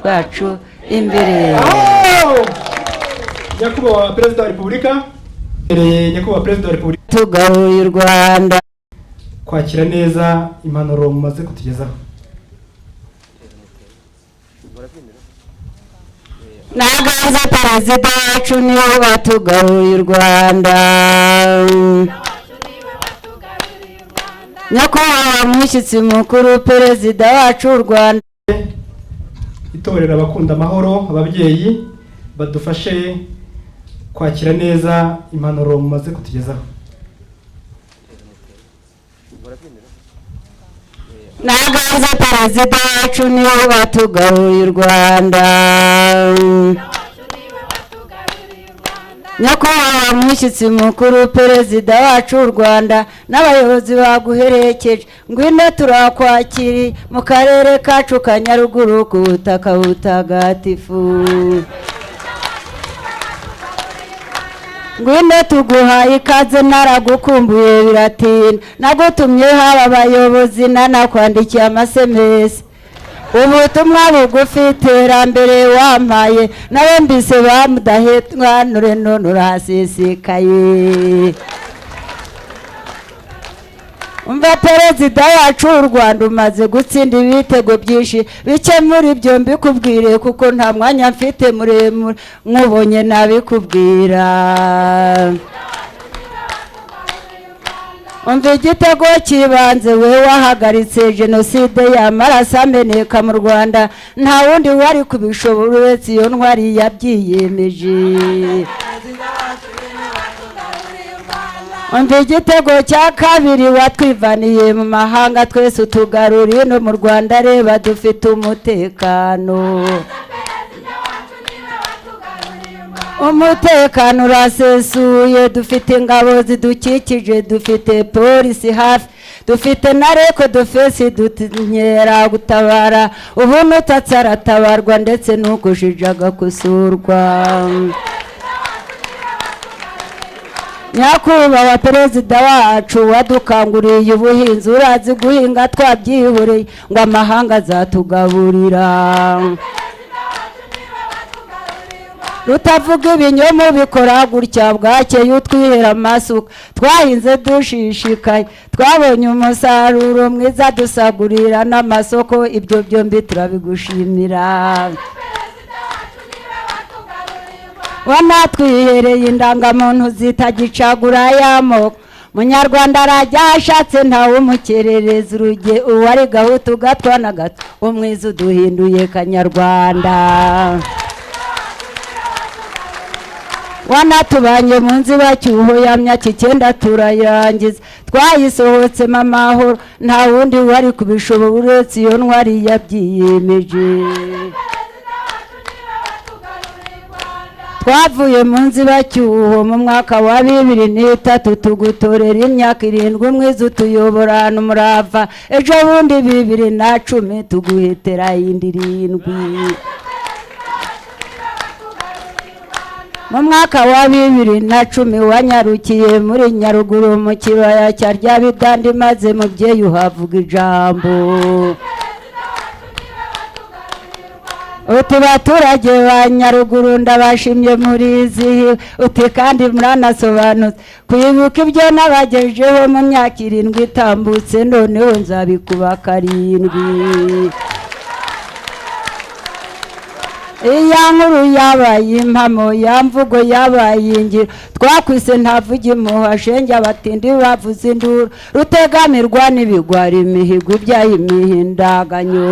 bacu imbere. Nyakubahwa Perezida wa Repubulika, Nyakubahwa Perezida wa Repubulika, tugaruye u Rwanda kwakira neza impanuro mumaze kutugezaho. Nagaza Perezida wacu niwe watugaruye u Rwanda. Nyakubahwa mushyitsi mukuru Perezida wacu u Rwanda, Itorera abakunda amahoro, ababyeyi badufashe kwakira neza impanuro mumaze kutugezaho. Nagaza Perezida wacu niwe watugaruye u Rwanda. Nyakubahwa mushyitsi mukuru Perezida wacu u Rwanda n'abayobozi baguherekeje, ngwino turakwakiri mu karere kacu ka Nyaruguru ku butaka butagatifu. Ngwino tuguhaye ikaze, naragukumbuye biratinda, nagutumye haba abayobozi nanakwandikiye amasemesi. Ubutumwa bugufi iterambere wampaye nawe mbise bamudahetwa none urasesekaye. Umva Perezida wacu u Rwanda umaze gutsinda ibitego byinshi, bike muri byo mbikubwire kuko nta mwanya mfite muremure, nkubonye nabikubwira. Umva igitego kibanze we wahagaritse jenoside y'amaraso ameneka mu Rwanda, nta wundi wari kubishobora uretse iyo ntwari yabyiyemeje. Umva igitego cya kabiri watwivaniye mu mahanga, twese utugaruriye no mu Rwanda, reba dufite umutekano. Umutekano urasesuye, dufite ingabo zidukikije, dufite polisi hafi, dufite na reko dufesi dutinyera gutabara, ubu nutatse aratabarwa ndetse n'ukujijaga kusurwa. Nyakubahwa Perezida wacu wadukanguriye ubuhinzi, urazi guhinga twabyihoreye ngo amahanga azatugaburira. Rutavuga ibinyoma bikora gutya, bwakeye utwihera amasuka, twahinze dushishikaye, twabonye umusaruro mwiza dusagurira n'amasoko, ibyo byombi turabigushimira. Wanatwihereye indangamuntu zitagicagura y'amoko, Munyarwanda arajya ashatse ntawe umukerereza uruge, uwari gahutu gatwa na gato, umwiza uduhinduye Kanyarwanda. Wanatubanye mu nzibacyuho ya myaka 9 turayirangiza, twayisohotsemo amahoro, nta wundi wari kubishobora uretse iyo ntwari yabyiyemeje. Twavuye mu nzibacyuho mu mwaka wa 2003 tugutorera imyaka 7 umwiza utuyoborana umurava, ejo bundi 2010 tuguhetera indi 7. Mu mwaka wa 2010 wanyarukiye muri Nyaruguru mu kibaya cya Ryabidandi, maze mubyeyi uhavuga ijambo. Uti baturage ba Nyaruguru ndabashimye murizihiwe, uti kandi muranasobanutse kwibuka ibyo nabagejeho mu myaka 7 itambutse, noneho nzabikuba 7. Iya nkuru yabaye impamo, ya mvugo yabaye ingiro, twakwise ntavuge muhashenge, abatindi bavuze induru, rutegamirwa n'ibigwari imihigo ibyaye imihindaganyo.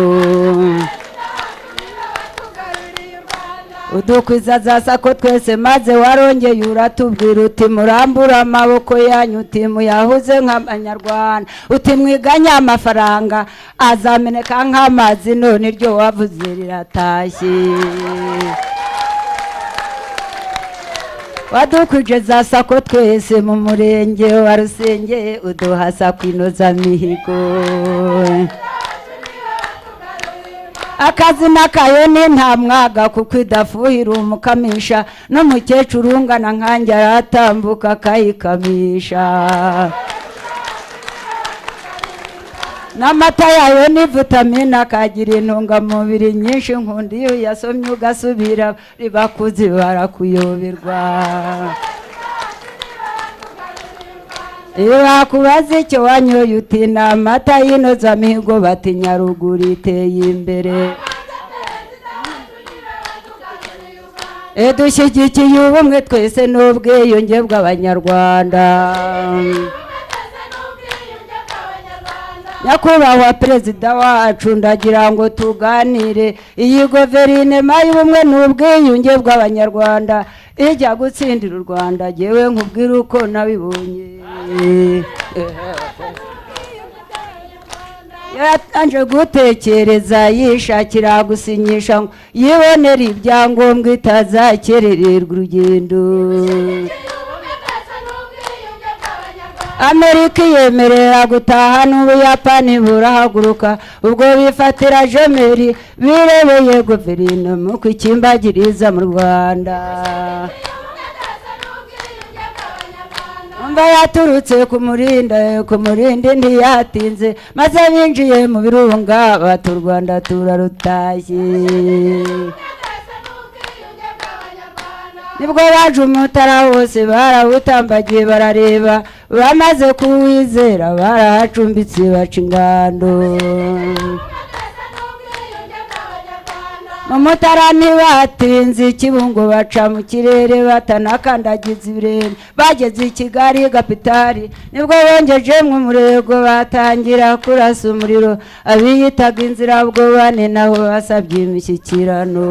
Udukwiza zasako twese maze warongeye uratubwira uti murambura amaboko yanyu, uti muyahuze nk'Abanyarwanda, uti mwiganya amafaranga azameneka nk'amazi, none iryo wavuze riratashye. Wadukwije zasako twese mu murenge wa Rusenge, uduhasa kwinoza mihigo. Akazina kayo ni nta mwaga kuko idafuhira umukamisha, n'umukecuru ungana nkanjye aratambuka akayikamisha. n'amata yayo ni vitamine akagira intungamubiri nyinshi nkunda iyo yasomye ugasubira ribakuzi barakuyoberwa iyo bakubaza icyo wanyoye uti ni amata y'inozamihigo bati Nyaruguru iteye imbere dushyigikiye ubumwe twese n'ubwiyunge bw'abanyarwanda nyakubahwa perezida wacu ndagira ngo tuganire iyi guverinoma y'ubumwe n'ubwiyunge bw'abanyarwanda ijya gutsindira u Rwanda jyewe nkubwira uko nabibonye yatanje gutekereza yishakira gusinyisha ngo yibonera ibyangombwa itazakerererwa urugendo Amerika yemerera gutaha n'Ubuyapani burahaguruka ubwo bifatira jomeri birebeye guverinoma ku ikimbagiriza mu Rwanda umva yaturutse ku murindi ntiyatinze maze binjiye mu birunga bati u Rwanda turarutashye nibwo baje umutara wose barawutambagiye barareba bamaze kuwizera barahacumbitse baca ingando mu mutara ntibatinze Kibungo baca mu kirere batanakandagiza ibirenge bageze i Kigali kapitali nibwo bongejemwe umurego batangira kurasa umuriro abiyitaga inzira bwo bane naho basabye imishyikirano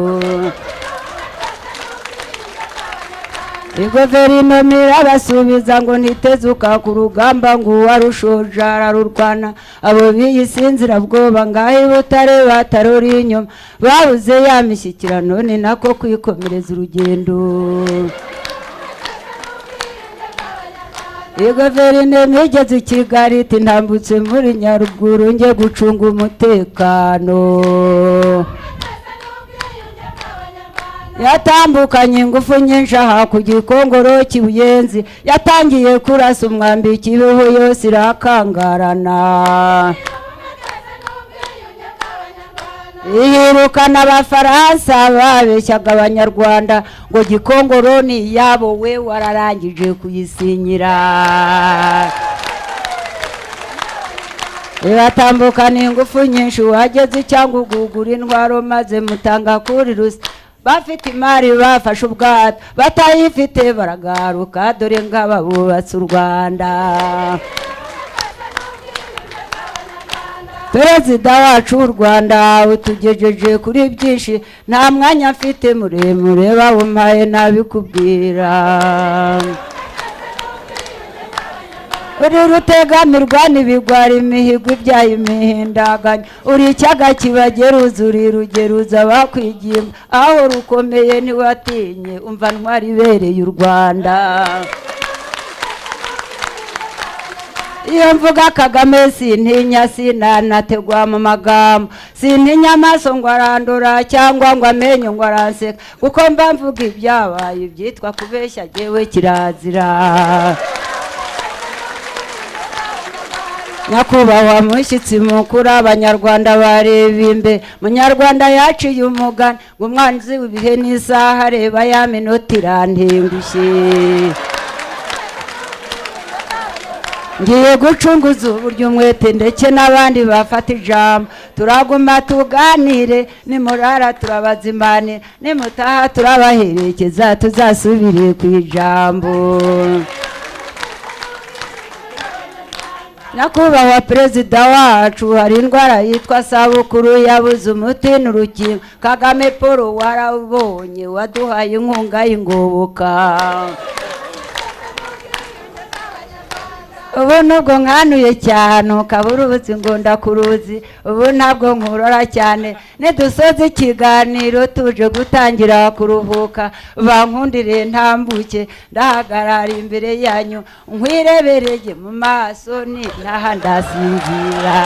guverinoma irabasubiza ngo ntitezuka ku rugamba ngo uwarushoje ararurwana abo biyisinzira bwoba ngaho i Butare bataruri inyuma babuze ya mishyikirano ni nako kwikomereza urugendo guverinoma igeze i Kigali iti ntambutse muri Nyaruguru njye gucunga umutekano yatambukanye ingufu nyinshi aha ku Gikongoro cy'Ubuyenzi yatangiye kurasa umwambi Kibeho yose irakangarana ihirukana abafaransa babeshyaga abanyarwanda ngo Gikongoro ni iyabo we wararangije kuyisinyira batambukana ingufu nyinshi wageze cyangwa ugugura intwaro maze mutanga kuri rusi bafite imari bafashe ubwato batayifite baragaruka dore ngaba bubatse u Rwanda perezida wacu w'u Rwanda utugejeje kuri byinshi nta mwanya mfite muremure bawumpaye nabikubwira uri rutegamirwa n'ibigwara imihigo ibyaye imihindaganya uri icyaga kibageruza uri rugeruza bakwigiye aho rukomeye ntiwatinye umva ntwari ibereye u Rwanda iyo mvuga Kagame sintinya sinanategwa mu magambo sintinya amaso ngo arandura cyangwa ngo amenyo ngo aranseka kuko mba mvuga ibyabaye ibyitwa kubeshya jyewe kirazira nyakubahwa mushyitsi mukuru abanyarwanda bareba imbe munyarwanda yaciye umugani ngo umwanzi w'ibihe n'isaha areba ya minota irantengushye ngiye gucunguza uburyo umwete ndetse n'abandi bafata ijambo turaguma tuganire nimurara turabazimanira nimutaha turabaherekeza tuzasubire ku ijambo nyakubahwa perezida wacu hari indwara yitwa sabukuru yabuze umuti n'urukingo Kagame Paul warabonye waduhaye inkunga y'ingoboka ubu nubwo nkanuye cyane ukabura ubuzi ngo ndakuruzi ubu ntabwo nkurora cyane nidusoza ikiganiro tuje gutangira kuruhuka bankundire ntambuke ndahagarara imbere yanyu nkwirebereye mu maso ni ntaha ndasinzira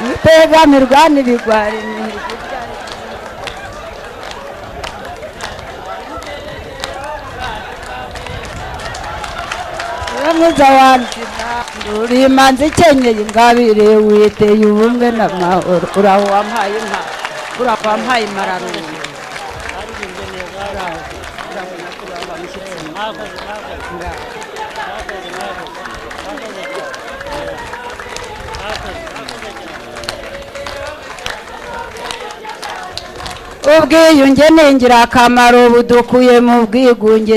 mutegamirwa n'ibigwari imihigo mwiza wanjye uri imanzi ikenyeye ingabire witeye ubumwe n'amahoro uraho wampaye inka uraho wampaye imararume ubwiyunge ni ingirakamaro budukuye mu bwigunge